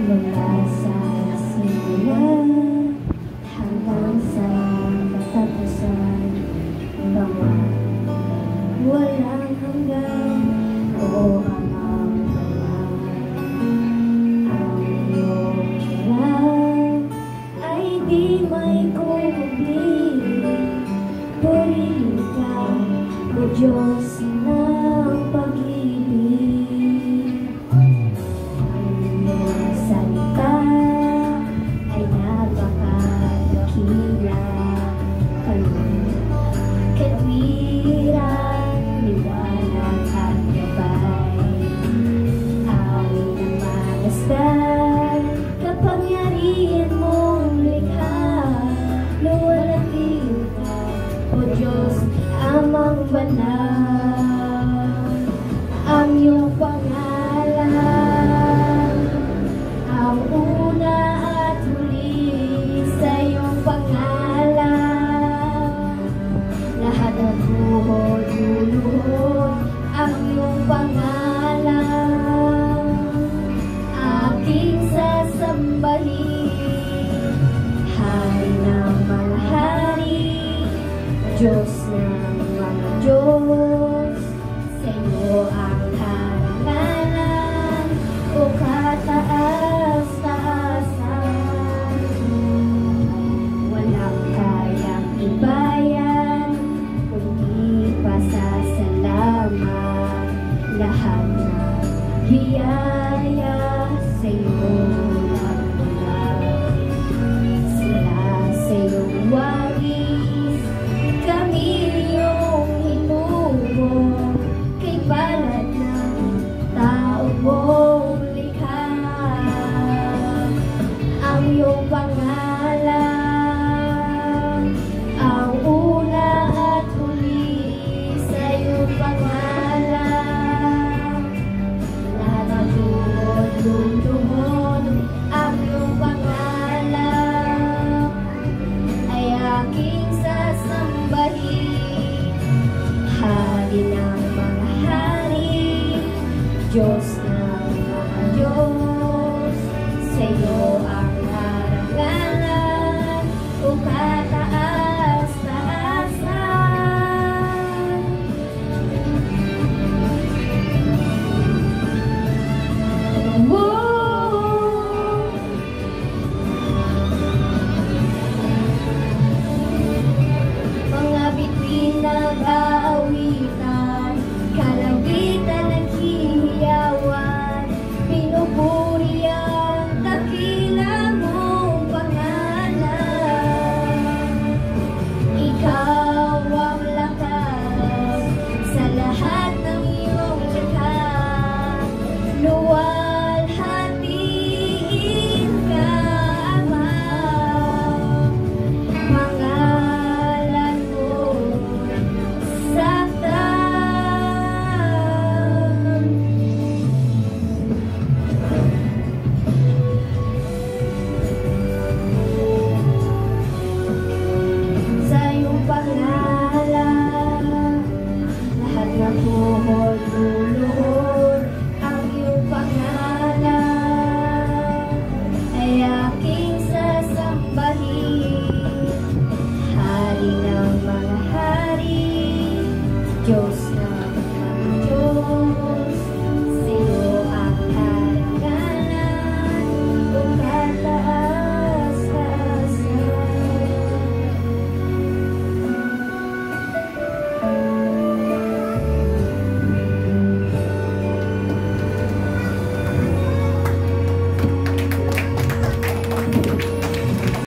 Mula sa simula hanggang sa katapusan, mga walang hanggan, oo ang amang ang iyong hirap ay di may kukubli. Purihin ka, o Diyos ng pag-ibig. Salita ay napakadakila, katwiran, liwanag at gabay. Awit ng malasdan, kapangyarihan mong likha. Luwalhati ka, O Diyos, amang banal. Ang iyong pangalan ang una at huli, sa iyong pangalan lahat ng buhod luluhod. Ang iyong pangalan aking sasambahin. Hari ng mga hari, Diyos ng mga Diyos, sa iyo ang karangalan, o kataas-taasan. Walang kayang ibayan, kundi pasasalamat. Lahat ng biyaya sa iyo nagmula. Sila sa iyong wangis, kami iyong hinubo. Kay palad ng tao mong likha, ang iyong pangalan